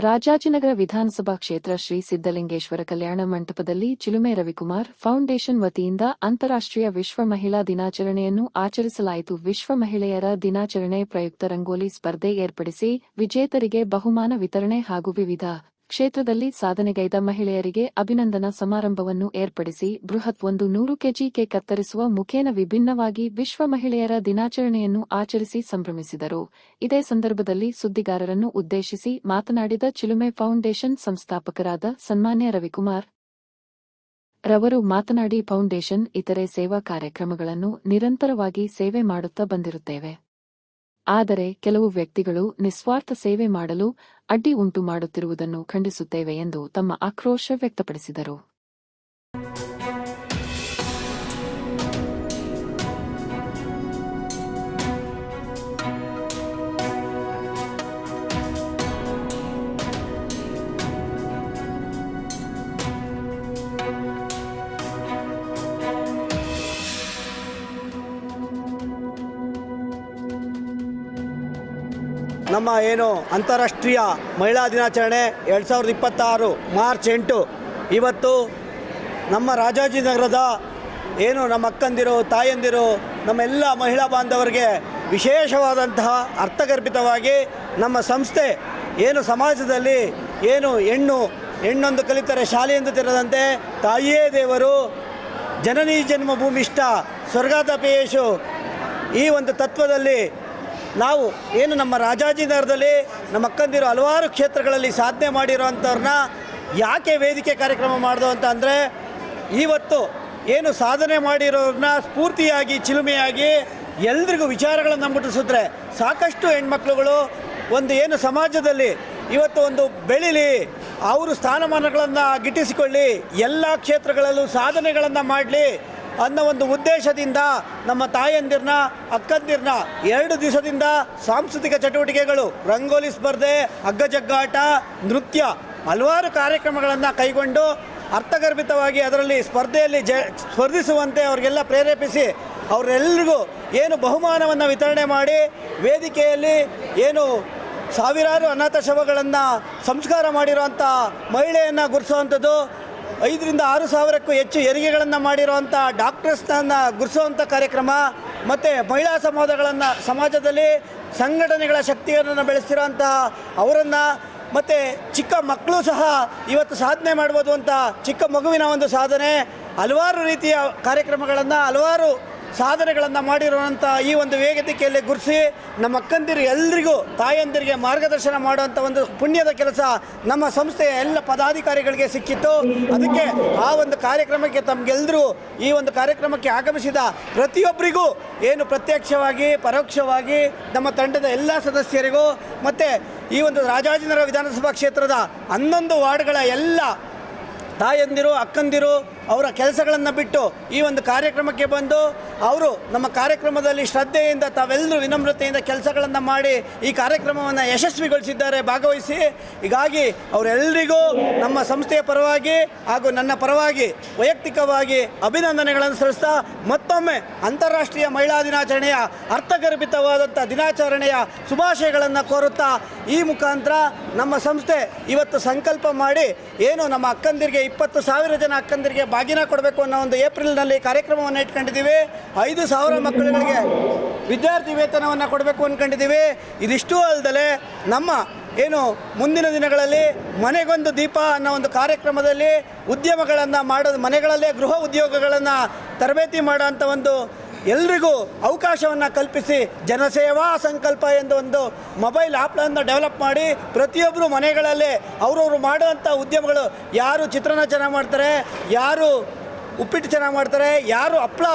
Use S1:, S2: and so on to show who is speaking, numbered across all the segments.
S1: ರಾಜಾಜಿನಗರ ವಿಧಾನಸಭಾ ಕ್ಷೇತ್ರ ಶ್ರೀ ಸಿದ್ದಲಿಂಗೇಶ್ವರ ಕಲ್ಯಾಣ ಮಂಟಪದಲ್ಲಿ ಚಿಲುಮೆ ರವಿಕುಮಾರ್ ಫೌಂಡೇಶನ್ ವತಿಯಿಂದ ಅಂತಾರಾಷ್ಟ್ರೀಯ ವಿಶ್ವ ಮಹಿಳಾ ದಿನಾಚರಣೆಯನ್ನು ಆಚರಿಸಲಾಯಿತು. ವಿಶ್ವ ಮಹಿಳೆಯರ ದಿನಾಚರಣೆ ಪ್ರಯುಕ್ತ ರಂಗೋಲಿ ಸ್ಪರ್ಧೆ ಏರ್ಪಡಿಸಿ ವಿಜೇತರಿಗೆ ಬಹುಮಾನ ವಿತರಣೆ ಹಾಗೂ ವಿವಿಧ ಕ್ಷೇತ್ರದಲ್ಲಿ ಸಾಧನೆಗೈದ ಮಹಿಳೆಯರಿಗೆ ಅಭಿನಂದನಾ ಸಮಾರಂಭವನ್ನು ಏರ್ಪಡಿಸಿ ಬೃಹತ್ 100 ಕೆಜಿ ಕೇಕ್ ಕತ್ತರಿಸುವ ಮುಖೇನ ವಿಭಿನ್ನವಾಗಿ ವಿಶ್ವ ಮಹಿಳೆಯರ ದಿನಾಚರಣೆಯನ್ನು ಆಚರಿಸಿ ಸಂಭ್ರಮಿಸಿದರು. ಇದೇ ಸಂದರ್ಭದಲ್ಲಿ ಸುದ್ದಿಗಾರರನ್ನು ಉದ್ದೇಶಿಸಿ ಮಾತನಾಡಿದ ಚಿಲುಮೆ ಫೌಂಡೇಶನ್ ಸಂಸ್ಥಾಪಕರಾದ ಸನ್ಮಾನ್ಯ ರವಿಕುಮಾರ್ ರವರು ಮಾತನಾಡಿ, ಫೌಂಡೇಶನ್ ಇತರೆ ಸೇವಾ ಕಾರ್ಯಕ್ರಮಗಳನ್ನು ನಿರಂತರವಾಗಿ ಸೇವೆ ಮಾಡುತ್ತಾ ಬಂದಿರುತ್ತೇವೆ. ಆದರೆ ಕೆಲವು ವ್ಯಕ್ತಿಗಳು ನಿಸ್ವಾರ್ಥ ಸೇವೆ ಮಾಡಲು ಅಡ್ಡಿ ಉಂಟು ಮಾಡುತ್ತಿರುವುದನ್ನು ಖಂಡಿಸುತ್ತೇವೆ ಎಂದು ತಮ್ಮ ಆಕ್ರೋಶ ವ್ಯಕ್ತಪಡಿಸಿದರು.
S2: ನಮ್ಮ ಏನು ಅಂತಾರಾಷ್ಟ್ರೀಯ ಮಹಿಳಾ ದಿನಾಚರಣೆ 2026 ಮಾರ್ಚ್ 8 ಇವತ್ತು ನಮ್ಮ ರಾಜಾಜಿನಗರದ ಏನು ನಮ್ಮ ಅಕ್ಕಂದಿರು, ತಾಯಂದಿರು, ನಮ್ಮೆಲ್ಲ ಮಹಿಳಾ ಬಾಂಧವರಿಗೆ ವಿಶೇಷವಾದಂತಹ ಅರ್ಥಗರ್ಭಿತವಾಗಿ ನಮ್ಮ ಸಂಸ್ಥೆ ಏನು ಸಮಾಜದಲ್ಲಿ ಏನು ಹೆಣ್ಣೊಂದು ಕಲಿತರೆ ಶಾಲೆಯೆಂದು ತೆರೆದಂತೆ ತಾಯಿಯೇ ದೇವರು, ಜನನೀ ಜನ್ಮಭೂಮಿಷ್ಠ ಸ್ವರ್ಗಾದಪೇಶು ಈ ಒಂದು ತತ್ವದಲ್ಲಿ ನಾವು ಏನು ನಮ್ಮ ರಾಜಾಜಿನಗರದಲ್ಲಿ ನಮ್ಮ ಅಕ್ಕಂದಿರು ಹಲವಾರು ಕ್ಷೇತ್ರಗಳಲ್ಲಿ ಸಾಧನೆ ಮಾಡಿರೋವಂಥವ್ರನ್ನ ಯಾಕೆ ವೇದಿಕೆ ಕಾರ್ಯಕ್ರಮ ಮಾಡೋದು ಅಂತ ಅಂದರೆ, ಇವತ್ತು ಏನು ಸಾಧನೆ ಮಾಡಿರೋರನ್ನ ಸ್ಫೂರ್ತಿಯಾಗಿ ಚಿಲುಮೆಯಾಗಿ ಎಲ್ರಿಗೂ ವಿಚಾರಗಳನ್ನು ಮುಟ್ಟಿಸಿದ್ರೆ ಸಾಕಷ್ಟು ಹೆಣ್ಮಕ್ಳುಗಳು ಒಂದು ಏನು ಸಮಾಜದಲ್ಲಿ ಇವತ್ತು ಒಂದು ಬೆಳೀಲಿ, ಅವರು ಸ್ಥಾನಮಾನಗಳನ್ನು ಗಿಟ್ಟಿಸಿಕೊಳ್ಳಿ, ಎಲ್ಲ ಕ್ಷೇತ್ರಗಳಲ್ಲೂ ಸಾಧನೆಗಳನ್ನು ಮಾಡಲಿ ಅನ್ನೋ ಒಂದು ಉದ್ದೇಶದಿಂದ ನಮ್ಮ ತಾಯಂದಿರನ್ನ ಅಕ್ಕಂದಿರನ್ನ 2 ದಿವಸದಿಂದ ಸಾಂಸ್ಕೃತಿಕ ಚಟುವಟಿಕೆಗಳು, ರಂಗೋಲಿ ಸ್ಪರ್ಧೆ, ಹಗ್ಗಜಗ್ಗಾಟ, ನೃತ್ಯ ಹಲವಾರು ಕಾರ್ಯಕ್ರಮಗಳನ್ನು ಕೈಗೊಂಡು ಅರ್ಥಗರ್ಭಿತವಾಗಿ ಅದರಲ್ಲಿ ಸ್ಪರ್ಧೆಯಲ್ಲಿ ಸ್ಪರ್ಧಿಸುವಂತೆ ಅವರಿಗೆಲ್ಲ ಪ್ರೇರೇಪಿಸಿ ಅವರೆಲ್ಲರಿಗೂ ಏನು ಬಹುಮಾನವನ್ನು ವಿತರಣೆ ಮಾಡಿ ವೇದಿಕೆಯಲ್ಲಿ ಏನು ಸಾವಿರಾರು ಅನಾಥ ಶವಗಳನ್ನು ಸಂಸ್ಕಾರ ಮಾಡಿರುವಂಥ ಮಹಿಳೆಯನ್ನು ಗುರುಸುವಂಥದ್ದು, 5 ರಿಂದ 6 ಸಾವಿರಕ್ಕೂ ಹೆಚ್ಚು ಹೆರಿಗೆಗಳನ್ನು ಮಾಡಿರುವಂಥ ಡಾಕ್ಟರ್ಸ್ನ ಗುರುಸುವಂಥ ಕಾರ್ಯಕ್ರಮ, ಮತ್ತು ಮಹಿಳಾ ಸಮಾಜದಲ್ಲಿ ಸಂಘಟನೆಗಳ ಶಕ್ತಿಯನ್ನು ಬೆಳೆಸ್ತಿರೋಂತಹ ಅವರನ್ನು, ಮತ್ತು ಚಿಕ್ಕ ಮಕ್ಕಳು ಸಹ ಇವತ್ತು ಸಾಧನೆ ಮಾಡ್ಬೋದು ಅಂತ ಚಿಕ್ಕ ಮಗುವಿನ ಒಂದು ಸಾಧನೆ, ಹಲವಾರು ರೀತಿಯ ಕಾರ್ಯಕ್ರಮಗಳನ್ನು ಹಲವಾರು ಸಾಧನೆಗಳನ್ನು ಮಾಡಿರುವಂಥ ಈ ಒಂದು ವೇದಿಕೆಯಲ್ಲಿ ಗುರುಸಿ ನಮ್ಮ ಅಕ್ಕಂದಿರು ಎಲ್ರಿಗೂ ತಾಯಂದಿರಿಗೆ ಮಾರ್ಗದರ್ಶನ ಮಾಡುವಂಥ ಒಂದು ಪುಣ್ಯದ ಕೆಲಸ ನಮ್ಮ ಸಂಸ್ಥೆಯ ಎಲ್ಲ ಪದಾಧಿಕಾರಿಗಳಿಗೆ ಸಿಕ್ಕಿತ್ತು. ಅದಕ್ಕೆ ಆ ಒಂದು ಕಾರ್ಯಕ್ರಮಕ್ಕೆ ತಮಗೆಲ್ಲರೂ ಈ ಒಂದು ಕಾರ್ಯಕ್ರಮಕ್ಕೆ ಆಗಮಿಸಿದ ಪ್ರತಿಯೊಬ್ಬರಿಗೂ ಏನು ಪ್ರತ್ಯಕ್ಷವಾಗಿ ಪರೋಕ್ಷವಾಗಿ ನಮ್ಮ ತಂಡದ ಎಲ್ಲ ಸದಸ್ಯರಿಗೂ ಮತ್ತು ಈ ಒಂದು ರಾಜಾಜಿನಗರ ವಿಧಾನಸಭಾ ಕ್ಷೇತ್ರದ 11 ವಾರ್ಡ್ಗಳ ಎಲ್ಲ ತಾಯಂದಿರು ಅಕ್ಕಂದಿರು ಅವರ ಕೆಲಸಗಳನ್ನು ಬಿಟ್ಟು ಈ ಒಂದು ಕಾರ್ಯಕ್ರಮಕ್ಕೆ ಬಂದು ಅವರು ನಮ್ಮ ಕಾರ್ಯಕ್ರಮದಲ್ಲಿ ಶ್ರದ್ಧೆಯಿಂದ ತಾವೆಲ್ಲರೂ ವಿನಮ್ರತೆಯಿಂದ ಕೆಲಸಗಳನ್ನು ಮಾಡಿ ಈ ಕಾರ್ಯಕ್ರಮವನ್ನು ಯಶಸ್ವಿಗೊಳಿಸಿದ್ದಾರೆ, ಭಾಗವಹಿಸಿ. ಹೀಗಾಗಿ ಅವರೆಲ್ಲರಿಗೂ ನಮ್ಮ ಸಂಸ್ಥೆಯ ಪರವಾಗಿ ಹಾಗೂ ನನ್ನ ಪರವಾಗಿ ವೈಯಕ್ತಿಕವಾಗಿ ಅಭಿನಂದನೆಗಳನ್ನು ಸಲ್ಲಿಸ್ತಾ ಮತ್ತೊಮ್ಮೆ ಅಂತಾರಾಷ್ಟ್ರೀಯ ಮಹಿಳಾ ದಿನಾಚರಣೆಯ ಅರ್ಥಗರ್ಭಿತವಾದಂಥ ದಿನಾಚರಣೆಯ ಶುಭಾಶಯಗಳನ್ನು ಕೋರುತ್ತಾ ಈ ಮುಖಾಂತರ ನಮ್ಮ ಸಂಸ್ಥೆ ಇವತ್ತು ಸಂಕಲ್ಪ ಮಾಡಿ ಏನು ನಮ್ಮ ಅಕ್ಕಂದಿರಿಗೆ 20,000 ಜನ ಅಕ್ಕಂದಿರಿಗೆ ಬಾಗಿನ ಕೊಡಬೇಕು ಅನ್ನೋ ಒಂದು ಏಪ್ರಿಲ್ನಲ್ಲಿ ಕಾರ್ಯಕ್ರಮವನ್ನು ಇಟ್ಕೊಂಡಿದ್ದೀವಿ. 5,000 ಮಕ್ಕಳುಗಳಿಗೆ ವಿದ್ಯಾರ್ಥಿ ವೇತನವನ್ನು ಕೊಡಬೇಕು ಅಂದ್ಕೊಂಡಿದ್ದೀವಿ. ಇದಿಷ್ಟೂ ಅಲ್ಲದೆ ನಮ್ಮ ಏನು ಮುಂದಿನ ದಿನಗಳಲ್ಲಿ ಮನೆಗೊಂದು ದೀಪ ಅನ್ನೋ ಒಂದು ಕಾರ್ಯಕ್ರಮದಲ್ಲಿ ಉದ್ಯಮಗಳನ್ನು ಮಾಡೋದು, ಮನೆಗಳಲ್ಲೇ ಗೃಹ ಉದ್ಯೋಗಗಳನ್ನು ತರಬೇತಿ ಮಾಡೋಂಥ ಒಂದು ಎಲ್ರಿಗೂ ಅವಕಾಶವನ್ನು ಕಲ್ಪಿಸಿ ಜನಸೇವಾ ಸಂಕಲ್ಪ ಎಂದು ಒಂದು ಮೊಬೈಲ್ ಆ್ಯಪ್ಗಳನ್ನು ಡೆವಲಪ್ ಮಾಡಿ ಪ್ರತಿಯೊಬ್ಬರು ಮನೆಗಳಲ್ಲೇ ಅವರವರು ಮಾಡುವಂಥ ಉದ್ಯಮಗಳು, ಯಾರು ಚಿತ್ರಾನ್ನ ಚೆನ್ನಾಗಿ ಮಾಡ್ತಾರೆ, ಯಾರು ಉಪ್ಪಿಟ್ಟು ಚೆನ್ನಾಗಿ ಮಾಡ್ತಾರೆ, ಯಾರು ಹಪ್ಪಳ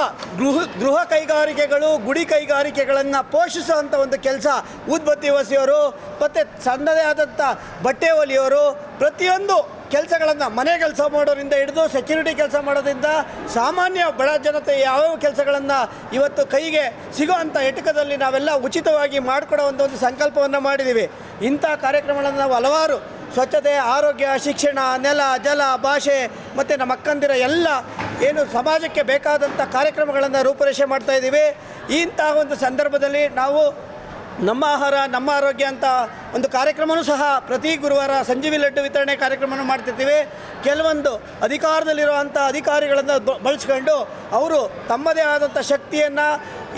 S2: ಗೃಹ ಕೈಗಾರಿಕೆಗಳು ಗುಡಿ ಕೈಗಾರಿಕೆಗಳನ್ನು ಪೋಷಿಸುವಂಥ ಒಂದು ಕೆಲಸ ಊದ್ಬತ್ತಿ ಹೊಸಿಯೋರು ಮತ್ತು ಸಣ್ಣದೇ ಆದಂಥ ಬಟ್ಟೆ ಹೊಲಿಯೋರು ಪ್ರತಿಯೊಂದು ಕೆಲಸಗಳನ್ನು ಮನೆ ಕೆಲಸ ಮಾಡೋರಿಂದ ಹಿಡಿದು ಸೆಕ್ಯೂರಿಟಿ ಕೆಲಸ ಮಾಡೋದ್ರಿಂದ ಸಾಮಾನ್ಯ ಬಡ ಜನತೆ ಯಾವ್ಯಾವ ಕೆಲಸಗಳನ್ನು ಇವತ್ತು ಕೈಗೆ ಸಿಗೋವಂಥ ಎಟುಕದಲ್ಲಿ ನಾವೆಲ್ಲ ಉಚಿತವಾಗಿ ಮಾಡಿಕೊಡೋ ಒಂದು ಸಂಕಲ್ಪವನ್ನು ಮಾಡಿದ್ದೀವಿ. ಇಂಥ ಕಾರ್ಯಕ್ರಮಗಳನ್ನು ನಾವು ಹಲವಾರು ಸ್ವಚ್ಛತೆ, ಆರೋಗ್ಯ, ಶಿಕ್ಷಣ, ನೆಲ, ಜಲ, ಭಾಷೆ ಮತ್ತು ನಮ್ಮ ಅಕ್ಕಂದಿರ ಎಲ್ಲ ಏನು ಸಮಾಜಕ್ಕೆ ಬೇಕಾದಂಥ ಕಾರ್ಯಕ್ರಮಗಳನ್ನು ರೂಪುರೇಷೆ ಮಾಡ್ತಾಯಿದ್ದೀವಿ. ಇಂಥ ಒಂದು ಸಂದರ್ಭದಲ್ಲಿ ನಾವು ನಮ್ಮ ಆಹಾರ ನಮ್ಮ ಆರೋಗ್ಯ ಅಂತ ಒಂದು ಕಾರ್ಯಕ್ರಮವೂ ಸಹ ಪ್ರತಿ ಗುರುವಾರ ಸಂಜೀವಿ ಲಡ್ಡು ವಿತರಣೆ ಕಾರ್ಯಕ್ರಮವನ್ನು ಮಾಡ್ತಿರ್ತೀವಿ. ಕೆಲವೊಂದು ಅಧಿಕಾರದಲ್ಲಿರುವಂಥ ಅಧಿಕಾರಿಗಳನ್ನು ಬಳಸ್ಕೊಂಡು ಅವರು ತಮ್ಮದೇ ಆದಂಥ ಶಕ್ತಿಯನ್ನು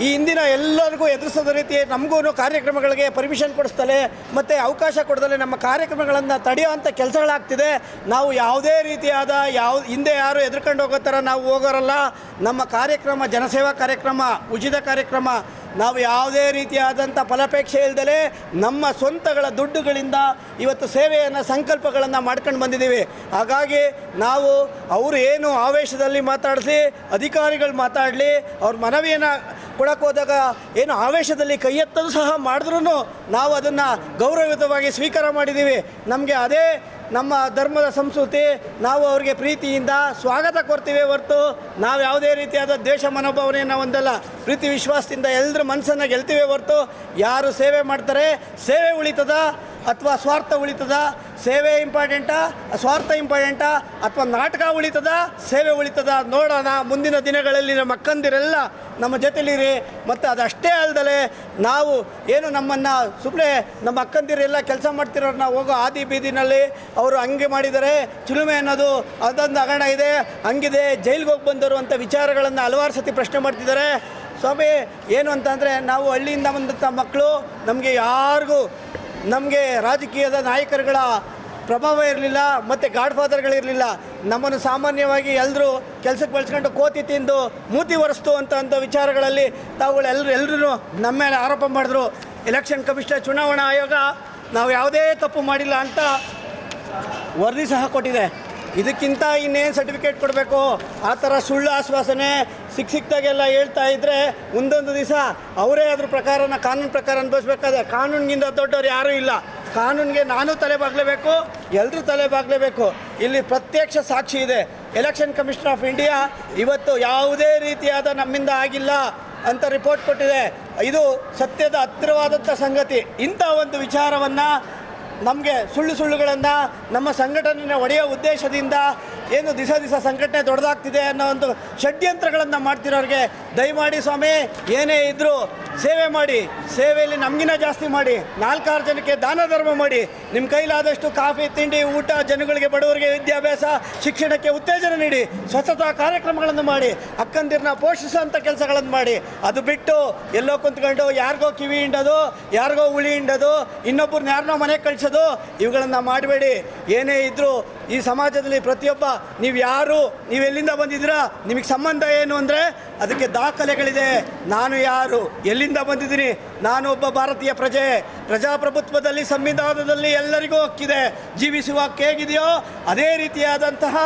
S2: ಈ ಹಿಂದಿನ ಎಲ್ಲರಿಗೂ ಎದುರಿಸೋದ ರೀತಿ ನಮಗೂ ಕಾರ್ಯಕ್ರಮಗಳಿಗೆ ಪರ್ಮಿಷನ್ ಕೊಡಿಸ್ತಲೇ ಮತ್ತು ಅವಕಾಶ ಕೊಡದಲ್ಲೇ ನಮ್ಮ ಕಾರ್ಯಕ್ರಮಗಳನ್ನು ತಡೆಯುವಂಥ ಕೆಲಸಗಳಾಗ್ತಿದೆ. ನಾವು ಯಾವುದೇ ರೀತಿಯಾದ ಹಿಂದೆ ಯಾರು ಎದುರ್ಕೊಂಡು ಹೋಗೋ ಥರ ನಾವು ಹೋಗೋರಲ್ಲ. ನಮ್ಮ ಕಾರ್ಯಕ್ರಮ ಜನಸೇವಾ ಕಾರ್ಯಕ್ರಮ, ಉಚಿತ ಕಾರ್ಯಕ್ರಮ. ನಾವು ಯಾವುದೇ ರೀತಿಯಾದಂಥ ಫಲಾಪೇಕ್ಷೆ ಇಲ್ಲದಲೇ ನಮ್ಮ ಸ್ವಂತಗಳ ದುಡ್ಡುಗಳಿಂದ ಇವತ್ತು ಸೇವೆಯನ್ನು ಸಂಕಲ್ಪಗಳನ್ನು ಮಾಡ್ಕೊಂಡು ಬಂದಿದ್ದೀವಿ. ಹಾಗಾಗಿ ನಾವು ಅವರು ಏನು ಆವೇಶದಲ್ಲಿ ಮಾತಾಡಿಸಿ ಅಧಿಕಾರಿಗಳು ಮಾತಾಡಲಿ, ಅವ್ರ ಮನವಿಯನ್ನು ಕೊಡಕ್ಕೆ ಹೋದಾಗ ಏನು ಆವೇಶದಲ್ಲಿ ಕೈ ಎತ್ತೋದು ಸಹ ಮಾಡಿದ್ರೂ ನಾವು ಅದನ್ನು ಗೌರವಯುತವಾಗಿ ಸ್ವೀಕಾರ ಮಾಡಿದ್ದೀವಿ. ನಮಗೆ ಅದೇ ನಮ್ಮ ಧರ್ಮದ ಸಂಸ್ಕೃತಿ. ನಾವು ಅವ್ರಿಗೆ ಪ್ರೀತಿಯಿಂದ ಸ್ವಾಗತ ಕೊಡ್ತೀವಿ ಹೊರತು ನಾವು ಯಾವುದೇ ರೀತಿಯಾದ ದ್ವೇಷ ಮನೋಭಾವನೆಯನ್ನು ಹೊಂದಲ್ಲ. ಪ್ರೀತಿ ವಿಶ್ವಾಸದಿಂದ ಎಲ್ಲರ ಮನಸ್ಸನ್ನು ಗೆಲ್ತೀವಿ ಹೊರತು ಯಾರು ಸೇವೆ ಮಾಡ್ತಾರೆ, ಸೇವೆ ಉಳಿತದ ಅಥವಾ ಸ್ವಾರ್ಥ ಉಳಿತದ, ಸೇವೆ ಇಂಪಾರ್ಟೆಂಟಾ ಸ್ವಾರ್ಥ ಇಂಪಾರ್ಟೆಂಟಾ ಅಥವಾ ನಾಟಕ ಉಳಿತದ ಸೇವೆ ಉಳಿತದ ನೋಡೋಣ. ಮುಂದಿನ ದಿನಗಳಲ್ಲಿ ನಮ್ಮ ಅಕ್ಕಂದಿರೆಲ್ಲ ನಮ್ಮ ಜೊತೆಲಿರಿ. ಮತ್ತು ಅದಷ್ಟೇ ಅಲ್ಲದೆ ನಾವು ಏನು ನಮ್ಮನ್ನು ಸುಮ್ಮನೆ ನಮ್ಮ ಅಕ್ಕಂದಿರೆಲ್ಲ ಕೆಲಸ ಮಾಡ್ತಿರೋರನ್ನ ಹೋಗೋ ಆದಿ ಬೀದಿನಲ್ಲಿ ಅವರು ಹಂಗೆ ಮಾಡಿದ್ದಾರೆ, ಚಿಲುಮೆ ಅನ್ನೋದು ಅದೊಂದು ಹಗರಣ ಇದೆ, ಹಂಗಿದೆ, ಜೈಲಿಗೆ ಹೋಗಿ ಬಂದವರು ಅಂತ ವಿಚಾರಗಳನ್ನು ಹಲವಾರು ಸತಿ ಪ್ರಶ್ನೆ ಮಾಡ್ತಿದ್ದಾರೆ. ಸ್ವಾಮಿ ಏನು ಅಂತಂದರೆ ನಾವು ಹಳ್ಳಿಯಿಂದ ಬಂದಂಥ ಮಕ್ಕಳು, ನಮಗೆ ರಾಜಕೀಯದ ನಾಯಕರುಗಳ ಪ್ರಭಾವ ಇರಲಿಲ್ಲ ಮತ್ತು ಗಾಡ್ ಫಾದರ್ಗಳಿರಲಿಲ್ಲ. ನಮ್ಮನ್ನು ಸಾಮಾನ್ಯವಾಗಿ ಎಲ್ಲರೂ ಕೆಲಸಕ್ಕೆ ಬಳಸ್ಕೊಂಡು ಕೋತಿ ತಿಂದು ಮೂತಿ ಒರೆಸ್ತು ಅಂತ ವಿಚಾರಗಳಲ್ಲಿ ತಾವುಗಳೆಲ್ಲರೂ ನಮ್ಮ ಮೇಲೆ ಆರೋಪ ಮಾಡಿದ್ರು. ಎಲೆಕ್ಷನ್ ಕಮಿಷನರ್, ಚುನಾವಣಾ ಆಯೋಗ ನಾವು ಯಾವುದೇ ತಪ್ಪು ಮಾಡಿಲ್ಲ ಅಂತ ವರದಿ ಸಹ ಕೊಟ್ಟಿದೆ. ಇದಕ್ಕಿಂತ ಇನ್ನೇನು ಸರ್ಟಿಫಿಕೇಟ್ ಕೊಡಬೇಕು? ಆ ಥರ ಸುಳ್ಳು ಆಶ್ವಾಸನೆ ಸಿಕ್ಕಿದಾಗೆಲ್ಲ ಹೇಳ್ತಾ ಇದ್ದರೆ ಮುಂದೊಂದು ದಿವಸ ಅವರೇ ಅದ್ರ ಪ್ರಕಾರನ ಕಾನೂನು ಪ್ರಕಾರ ಅನುಭವಿಸ್ಬೇಕಾದ್ರೆ ಕಾನೂನಿಗಿಂತ ದೊಡ್ಡವ್ರು ಯಾರೂ ಇಲ್ಲ. ಕಾನೂನಿಗೆ ನಾನು ತಲೆ ಬಾಗಲೇಬೇಕು, ಎಲ್ಲರೂ ತಲೆ ಬಾಗಲೇಬೇಕು. ಇಲ್ಲಿ ಪ್ರತ್ಯಕ್ಷ ಸಾಕ್ಷಿ ಇದೆ. ಎಲೆಕ್ಷನ್ ಕಮಿಷನರ್ ಆಫ್ ಇಂಡಿಯಾ ಇವತ್ತು ಯಾವುದೇ ರೀತಿಯಾದ ನಮ್ಮಿಂದ ಆಗಿಲ್ಲ ಅಂತ ರಿಪೋರ್ಟ್ ಕೊಟ್ಟಿದೆ. ಇದು ಸತ್ಯದ ಹತ್ತಿರವಾದಂಥ ಸಂಗತಿ. ಇಂಥ ಒಂದು ವಿಚಾರವನ್ನು ನಮಗೆ ಸುಳ್ಳುಗಳನ್ನು ನಮ್ಮ ಸಂಘಟನೆಯ ಒಡೆಯೋ ಉದ್ದೇಶದಿಂದ ಏನು ದಿವಸ ಸಂಘಟನೆ ದೊಡ್ಡದಾಗ್ತಿದೆ ಅನ್ನೋ ಒಂದು ಷಡ್ಯಂತ್ರಗಳನ್ನು ಮಾಡ್ತಿರೋರಿಗೆ ದಯಮಾಡಿ ಸ್ವಾಮಿ, ಏನೇ ಇದ್ದರೂ ಸೇವೆ ಮಾಡಿ, ಸೇವೆಯಲ್ಲಿ ನಮಗಿನ ಜಾಸ್ತಿ ಮಾಡಿ, 4-6 ಜನಕ್ಕೆ ದಾನ ಧರ್ಮ ಮಾಡಿ, ನಿಮ್ಮ ಕೈಲಾದಷ್ಟು ಕಾಫಿ ತಿಂಡಿ ಊಟ, ಜನಗಳಿಗೆ ಬಡವರಿಗೆ ವಿದ್ಯಾಭ್ಯಾಸ ಶಿಕ್ಷಣಕ್ಕೆ ಉತ್ತೇಜನ ನೀಡಿ, ಸ್ವಚ್ಛತಾ ಕಾರ್ಯಕ್ರಮಗಳನ್ನು ಮಾಡಿ, ಅಕ್ಕಂದಿರನ್ನ ಪೋಷಿಸೋಂಥ ಕೆಲಸಗಳನ್ನು ಮಾಡಿ. ಅದು ಬಿಟ್ಟು ಎಲ್ಲೋ ಕುಂತ್ಕೊಂಡು ಯಾರಿಗೋ ಕಿವಿ ಹಿಂಡೋದು, ಯಾರಿಗೋ ಉಳಿ ಹಿಂಡೋದು, ಇನ್ನೊಬ್ಬರನ್ನ ಯಾರನ್ನೋ ಮನೆಗೆ ಕಳಿಸೋದು, ಇವುಗಳನ್ನು ಮಾಡಬೇಡಿ. ಏನೇ ಇದ್ದರೂ ಈ ಸಮಾಜದಲ್ಲಿ ಪ್ರತಿಯೊಬ್ಬ ನೀವೆಲ್ಲಿಂದ ಬಂದಿದ್ದೀರಾ, ನಿಮಗೆ ಸಂಬಂಧ ಏನು ಅಂದರೆ ಅದಕ್ಕೆ ದಾಖಲೆಗಳಿದೆ. ನಾನು ಯಾರು, ಎಲ್ಲಿಂದ ಬಂದಿದ್ದೀನಿ, ನಾನು ಒಬ್ಬ ಭಾರತೀಯ ಪ್ರಜಾಪ್ರಭುತ್ವದಲ್ಲಿ ಸಂವಿಧಾನದಲ್ಲಿ ಎಲ್ಲರಿಗೂ ಹಕ್ಕಿದೆ. ಜೀವಿಸುವ ಹಕ್ಕು ಹೇಗಿದೆಯೋ ಅದೇ ರೀತಿಯಾದಂತಹ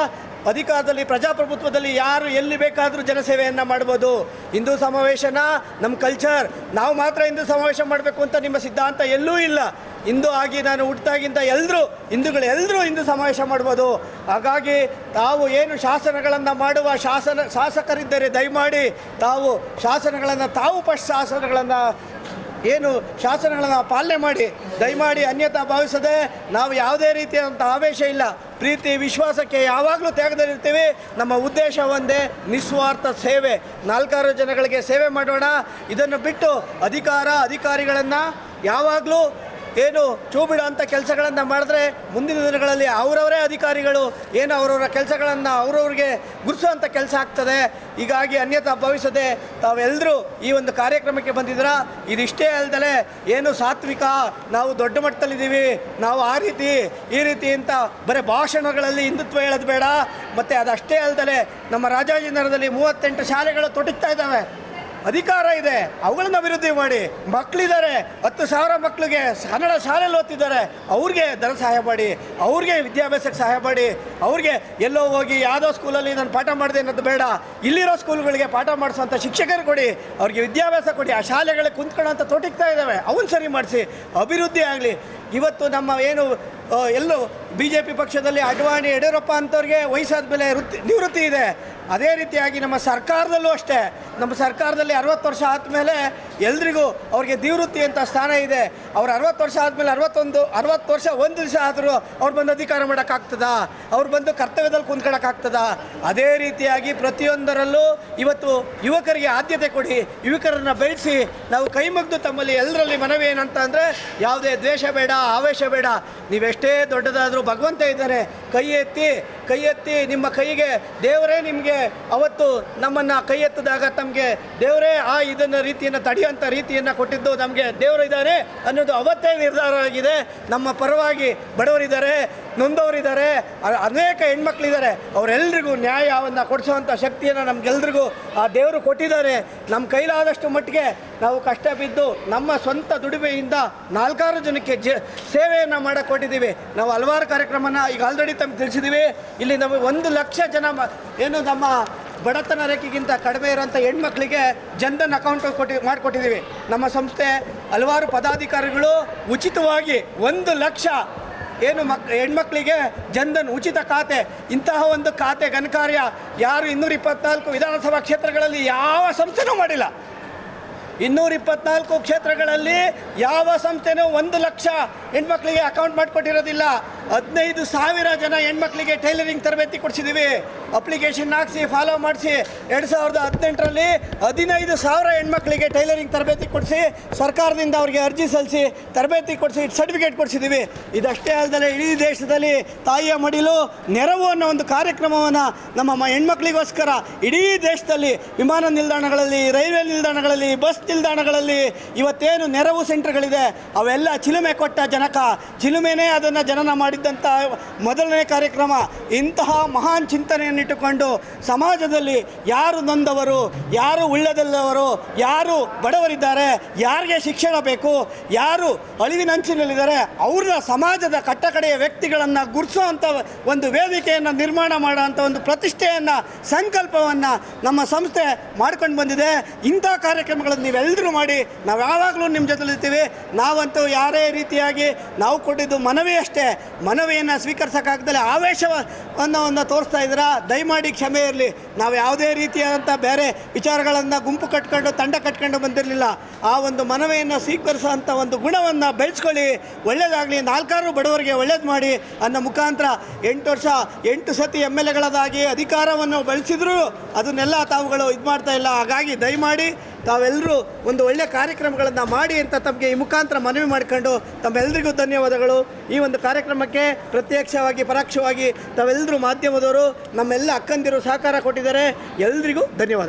S2: ಅಧಿಕಾರದಲ್ಲಿ ಪ್ರಜಾಪ್ರಭುತ್ವದಲ್ಲಿ ಯಾರು ಎಲ್ಲಿ ಬೇಕಾದರೂ ಜನಸೇವೆಯನ್ನು ಮಾಡ್ಬೋದು. ಹಿಂದೂ ಸಮಾವೇಶನ ನಮ್ಮ ಕಲ್ಚರ್, ನಾವು ಮಾತ್ರ ಹಿಂದೂ ಸಮಾವೇಶ ಮಾಡಬೇಕು ಅಂತ ನಿಮ್ಮ ಸಿದ್ಧಾಂತ ಎಲ್ಲೂ ಇಲ್ಲ. ಹಿಂದೂ ಆಗಿ ನಾನು ಹುಟ್ಟಿದಾಗಿಂದ ಹಿಂದೂಗಳೆಲ್ಲರೂ ಹಿಂದೂ ಸಮಾವೇಶ ಮಾಡ್ಬೋದು. ಹಾಗಾಗಿ ತಾವು ಏನು ಶಾಸನಗಳನ್ನು ಮಾಡುವ ಶಾಸಕರಿದ್ದರೆ ದಯಮಾಡಿ ತಾವು ಶಾಸನಗಳನ್ನು ಶಾಸನಗಳನ್ನು ಪಾಲನೆ ಮಾಡಿ. ದಯಮಾಡಿ ಅನ್ಯತಾ ಭಾವಿಸದೆ, ನಾವು ಯಾವುದೇ ರೀತಿಯಾದಂಥ ಆವೇಶ ಇಲ್ಲ, ಪ್ರೀತಿ ವಿಶ್ವಾಸಕ್ಕೆ ಯಾವಾಗಲೂ ತ್ಯಾಗದಲ್ಲಿರ್ತೀವಿ. ನಮ್ಮ ಉದ್ದೇಶ ಒಂದೇ, ನಿಸ್ವಾರ್ಥ ಸೇವೆ. 4-6 ಜನಗಳಿಗೆ ಸೇವೆ ಮಾಡೋಣ. ಇದನ್ನು ಬಿಟ್ಟು ಅಧಿಕಾರಿಗಳನ್ನು ಯಾವಾಗಲೂ ಏನು ಚೂಬಿಡೋ ಅಂಥ ಕೆಲಸಗಳನ್ನು ಮಾಡಿದ್ರೆ ಮುಂದಿನ ದಿನಗಳಲ್ಲಿ ಅವರವರೇ ಅಧಿಕಾರಿಗಳು ಏನು ಅವರವರ ಕೆಲಸಗಳನ್ನು ಅವ್ರವ್ರಿಗೆ ಗುರುಸುವಂಥ ಕೆಲಸ ಆಗ್ತದೆ. ಹೀಗಾಗಿ ಅನ್ಯತಾ ಭಾವಿಸದೆ ತಾವೆಲ್ಲರೂ ಈ ಒಂದು ಕಾರ್ಯಕ್ರಮಕ್ಕೆ ಬಂದಿದ್ದೀರಾ. ಇದಿಷ್ಟೇ ಅಲ್ಲದೆ ಏನು ಸಾತ್ವಿಕ, ನಾವು ದೊಡ್ಡ ಮಟ್ಟದಲ್ಲಿದ್ದೀವಿ, ನಾವು ಈ ರೀತಿ ಅಂತ ಬರೀ ಭಾಷಣಗಳಲ್ಲಿ ಹಿಂದುತ್ವ ಹೇಳೋದು ಬೇಡ. ಮತ್ತು ಅದಷ್ಟೇ ಅಲ್ಲದೆ ನಮ್ಮ ರಾಜಾಜಿನಗರದಲ್ಲಿ 38 ಶಾಲೆಗಳು ತೊಡಗ್ತಾ ಇದ್ದಾವೆ. ಅಧಿಕಾರ ಇದೆ, ಅವುಗಳನ್ನು ಅಭಿವೃದ್ಧಿ ಮಾಡಿ. ಮಕ್ಕಳಿದ್ದಾರೆ, 10,000 ಮಕ್ಕಳಿಗೆ ಕನ್ನಡ ಶಾಲೆಯಲ್ಲಿ ಓದ್ತಿದ್ದಾರೆ, ಅವ್ರಿಗೆ ಧನ ಸಹಾಯ ಮಾಡಿ, ಅವ್ರಿಗೆ ವಿದ್ಯಾಭ್ಯಾಸಕ್ಕೆ ಸಹಾಯ ಮಾಡಿ. ಅವ್ರಿಗೆ ಎಲ್ಲೋ ಹೋಗಿ ಯಾವುದೋ ಸ್ಕೂಲಲ್ಲಿ ನಾನು ಪಾಠ ಮಾಡಿದೆ ಅನ್ನೋದು ಬೇಡ, ಇಲ್ಲಿರೋ ಸ್ಕೂಲ್ಗಳಿಗೆ ಪಾಠ ಮಾಡಿಸೋಂಥ ಶಿಕ್ಷಕರು ಕೊಡಿ, ಅವ್ರಿಗೆ ವಿದ್ಯಾಭ್ಯಾಸ ಕೊಡಿ. ಆ ಶಾಲೆಗಳಿಗೆ ಕುಂತ್ಕೊಳ್ಳೋಂಥ ತೊಡಗ್ತಾ ಇದ್ದಾವೆ, ಅವನ್ನ ಸರಿ ಮಾಡಿಸಿ, ಅಭಿವೃದ್ಧಿ ಆಗಲಿ. ಇವತ್ತು ನಮ್ಮ ಎಲ್ಲೂ BJP ಪಕ್ಷದಲ್ಲಿ ಅಡ್ವಾಣಿ, ಯಡಿಯೂರಪ್ಪ ಅಂಥವ್ರಿಗೆ ವಯಸ್ಸಾದ ಮೇಲೆ ನಿವೃತ್ತಿ ಇದೆ. ಅದೇ ರೀತಿಯಾಗಿ ನಮ್ಮ ಸರ್ಕಾರದಲ್ಲೂ ಅಷ್ಟೇ. ನಮ್ಮ ಸರ್ಕಾರದಲ್ಲಿ 60 ವರ್ಷ ಆದಮೇಲೆ ಎಲ್ರಿಗೂ ಅವ್ರಿಗೆ ನಿವೃತ್ತಿ ಅಂತ ಸ್ಥಾನ ಇದೆ. ಅವ್ರು 60 ವರ್ಷ ಆದಮೇಲೆ 60 ವರ್ಷ ಒಂದು ದಿವಸ ಆದರೂ ಅವ್ರು ಬಂದು ಅಧಿಕಾರ ಮಾಡೋಕ್ಕಾಗ್ತದಾ? ಅವ್ರು ಬಂದು ಕರ್ತವ್ಯದಲ್ಲಿ ಕುಂತ್ಕೊಳ್ಳೋಕ್ಕಾಗ್ತದಾ? ಅದೇ ರೀತಿಯಾಗಿ ಪ್ರತಿಯೊಂದರಲ್ಲೂ ಇವತ್ತು ಯುವಕರಿಗೆ ಆದ್ಯತೆ ಕೊಡಿ, ಯುವಕರನ್ನು ಬೆಳೆಸಿ. ನಾವು ಕೈ ಮುಗಿದು ತಮ್ಮಲ್ಲಿ ಎಲ್ಲರಲ್ಲಿ ಮನವಿ ಏನಂತ ಅಂದರೆ ಯಾವುದೇ ದ್ವೇಷ ಬೇಡ, ಆವೇಶ ಬೇಡ. ನೀವೆಷ್ಟೇ ದೊಡ್ಡದಾದರೂ ಭಗವಂತ ಇದ್ದಾನೆ. ಕೈ ಎತ್ತಿ ನಿಮ್ಮ ಕೈಗೆ ದೇವರೇ ನಿಮಗೆ ಅವತ್ತು ನಮ್ಮನ್ನು ಕೈ ಎತ್ತಿದಾಗ ತಮಗೆ ದೇವರೇ ಇದನ್ನು ರೀತಿಯನ್ನು ತಡೆಯುವಂಥ ರೀತಿಯನ್ನು ಕೊಟ್ಟಿದ್ದು ನಮಗೆ ದೇವರು ಇದ್ದಾರೆ ಅನ್ನೋದು ಅವತ್ತೇ ನಿರ್ಧಾರ ಆಗಿದೆ. ನಮ್ಮ ಪರವಾಗಿ ಬಡವರಿದ್ದಾರೆ, ನೊಂದವರಿದ್ದಾರೆ, ಅನೇಕ ಹೆಣ್ಮಕ್ಳಿದ್ದಾರೆ. ಅವರೆಲ್ಲರಿಗೂ ನ್ಯಾಯವನ್ನು ಕೊಡಿಸುವಂಥ ಶಕ್ತಿಯನ್ನು ನಮಗೆಲ್ರಿಗೂ ಆ ದೇವರು ಕೊಟ್ಟಿದ್ದಾರೆ. ನಮ್ಮ ಕೈಲಾದಷ್ಟು ಮಟ್ಟಿಗೆ ನಾವು ಕಷ್ಟ ಬಿದ್ದು ನಮ್ಮ ಸ್ವಂತ ದುಡಿಮೆಯಿಂದ 4 ಜನಕ್ಕೆ ಸೇವೆಯನ್ನು ಮಾಡೋಕ್ಕೆ ಕೊಟ್ಟಿದ್ದೀವಿ. ನಾವು ಹಲವಾರು ಕಾರ್ಯಕ್ರಮನ ಈಗ ಆಲ್ರೆಡಿ ತಮಗೆ ತಿಳಿಸಿದ್ದೀವಿ. ಇಲ್ಲಿ ನಮಗೆ 1 ಲಕ್ಷ ಜನ ಏನು ನಮ್ಮ ಬಡತನ ರೇಖೆಗಿಂತ ಕಡಿಮೆ ಇರೋಂಥ ಹೆಣ್ಮಕ್ಳಿಗೆ ಜನ್ಧನ್ ಅಕೌಂಟ್ ಮಾಡಿಕೊಟ್ಟಿದ್ದೀವಿ. ನಮ್ಮ ಸಂಸ್ಥೆ ಹಲವಾರು ಪದಾಧಿಕಾರಿಗಳು ಉಚಿತವಾಗಿ 1 ಲಕ್ಷ ಏನು ಹೆಣ್ಮಕ್ಳಿಗೆ ಜನ್ಧನ್ ಉಚಿತ ಖಾತೆ, ಇಂತಹ ಒಂದು ಖಾತೆ ಘನಕಾರ್ಯ ಯಾರು 224 ವಿಧಾನಸಭಾ ಕ್ಷೇತ್ರಗಳಲ್ಲಿ ಯಾವ ಸಂಸ್ಥೆನೂ ಮಾಡಿಲ್ಲ. 224 ಕ್ಷೇತ್ರಗಳಲ್ಲಿ ಯಾವ ಸಂಸ್ಥೆನೂ 1 ಲಕ್ಷ ಹೆಣ್ಮಕ್ಳಿಗೆ ಅಕೌಂಟ್ ಮಾಡಿಕೊಟ್ಟಿರೋದಿಲ್ಲ. 15,000 ಜನ ಹೆಣ್ಮಕ್ಳಿಗೆ ಟೈಲರಿಂಗ್ ತರಬೇತಿ ಕೊಡಿಸಿದ್ದೀವಿ. ಅಪ್ಲಿಕೇಶನ್ ಹಾಕಿಸಿ ಫಾಲೋ ಮಾಡಿಸಿ 2018ರಲ್ಲಿ 15,000 ಹೆಣ್ಮಕ್ಳಿಗೆ ಟೈಲರಿಂಗ್ ತರಬೇತಿ ಕೊಡಿಸಿ ಸರ್ಕಾರದಿಂದ ಅವರಿಗೆ ಅರ್ಜಿ ಸಲ್ಲಿಸಿ ತರಬೇತಿ ಕೊಡಿಸಿ ಸರ್ಟಿಫಿಕೇಟ್ ಕೊಡಿಸಿದ್ದೀವಿ. ಇದಷ್ಟೇ ಅಲ್ಲದೆ ಇಡೀ ದೇಶದಲ್ಲಿ ತಾಯಿಯ ಮಡಿಲು ನೆರವು ಅನ್ನೋ ಒಂದು ಕಾರ್ಯಕ್ರಮವನ್ನು ನಮ್ಮ ಹೆಣ್ಮಕ್ಳಿಗೋಸ್ಕರ ಇಡೀ ದೇಶದಲ್ಲಿ ವಿಮಾನ ನಿಲ್ದಾಣಗಳಲ್ಲಿ, ರೈಲ್ವೆ ನಿಲ್ದಾಣಗಳಲ್ಲಿ, ಬಸ್ ನಿಲ್ದಾಣಗಳಲ್ಲಿ ಇವತ್ತೇನು ನೆರವು ಸೆಂಟರ್ಗಳಿದೆ ಅವೆಲ್ಲ ಚಿಲುಮೆ ಕೊಟ್ಟ ಜನಕ, ಚಿಲುಮೆನೇ ಅದನ್ನು ಜನನ ಮಾಡಿದ್ದಂಥ ಮೊದಲನೇ ಕಾರ್ಯಕ್ರಮ. ಇಂತಹ ಮಹಾನ್ ಚಿಂತನೆಯನ್ನಿಟ್ಟುಕೊಂಡು ಸಮಾಜದಲ್ಲಿ ಯಾರು ನೊಂದವರು, ಯಾರು ಉಳ್ಳದಲ್ಲವರು, ಯಾರು ಬಡವರಿದ್ದಾರೆ, ಯಾರಿಗೆ ಶಿಕ್ಷಣ ಬೇಕು, ಯಾರು ಅಳಿವಿನಂಚಿನಲ್ಲಿದ್ದಾರೆ ಅವ್ರನ್ನ ಸಮಾಜದ ಕಟ್ಟಕಡೆಯ ವ್ಯಕ್ತಿಗಳನ್ನು ಗುರುತಿಸುವಂಥ ಒಂದು ವೇದಿಕೆಯನ್ನು ನಿರ್ಮಾಣ ಮಾಡೋವಂಥ ಒಂದು ಪ್ರತಿಷ್ಠೆಯನ್ನು, ಸಂಕಲ್ಪವನ್ನು ನಮ್ಮ ಸಂಸ್ಥೆ ಮಾಡ್ಕೊಂಡು ಬಂದಿದೆ. ಇಂಥ ಕಾರ್ಯಕ್ರಮಗಳನ್ನು ನೀವೆಲ್ಲರೂ ಮಾಡಿ, ನಾವು ಯಾವಾಗಲೂ ನಿಮ್ಮ ಜೊತೆಲಿರ್ತೀವಿ. ನಾವಂತೂ ಯಾರೇ ರೀತಿಯಾಗಿ ನಾವು ಕೊಟ್ಟಿದ್ದು ಮನವಿ ಅಷ್ಟೇ, ಮನವಿಯನ್ನು ಸ್ವೀಕರಿಸೋಕ್ಕಾಗ್ದಲೇ ಆವೇಶವನ್ನು ತೋರಿಸ್ತಾ ಇದ್ದೀರಾ, ದಯಮಾಡಿ ಕ್ಷಮೆ ಇರಲಿ. ನಾವು ಯಾವುದೇ ರೀತಿಯಾದಂಥ ಬೇರೆ ವಿಚಾರಗಳನ್ನು ಗುಂಪು ಕಟ್ಕೊಂಡು ತಂಡ ಕಟ್ಕೊಂಡು ಬಂದಿರಲಿಲ್ಲ. ಆ ಒಂದು ಮನವಿಯನ್ನು ಸ್ವೀಕರಿಸೋಂಥ ಒಂದು ಗುಣವನ್ನು ಬೆಳೆಸ್ಕೊಳ್ಳಿ, ಒಳ್ಳೆಯದಾಗಲಿ, 4 ಬಡವರಿಗೆ ಒಳ್ಳೇದು ಮಾಡಿ ಅನ್ನೋ ಮುಖಾಂತರ 8 ವರ್ಷ 8 ಸತಿ MLAಗಳದಾಗಿ ಅಧಿಕಾರವನ್ನು ಬಳಸಿದ್ರು ಅದನ್ನೆಲ್ಲ ತಾವುಗಳು ಇದು ಮಾಡ್ತಾ ಇಲ್ಲ. ಹಾಗಾಗಿ ದಯಮಾಡಿ ತಾವೆಲ್ಲರೂ ಒಂದು ಒಳ್ಳೆಯ ಕಾರ್ಯಕ್ರಮಗಳನ್ನು ಮಾಡಿ ಅಂತ ತಮಗೆ ಈ ಮುಖಾಂತರ ಮನವಿ ಮಾಡಿಕೊಂಡು ತಮ್ಮೆಲ್ಲರಿಗೂ ಧನ್ಯವಾದಗಳು. ಈ ಒಂದು ಕಾರ್ಯಕ್ರಮಕ್ಕೆ ಪ್ರತ್ಯಕ್ಷವಾಗಿ ಪರೋಕ್ಷವಾಗಿ ತಾವೆಲ್ಲರೂ ಮಾಧ್ಯಮದವರು ನಮ್ಮೆಲ್ಲ ಅಕ್ಕಂದಿರು ಸಹಕಾರ ಕೊಟ್ಟಿದ್ದಾರೆ. ಎಲ್ರಿಗೂ ಧನ್ಯವಾದಗಳು.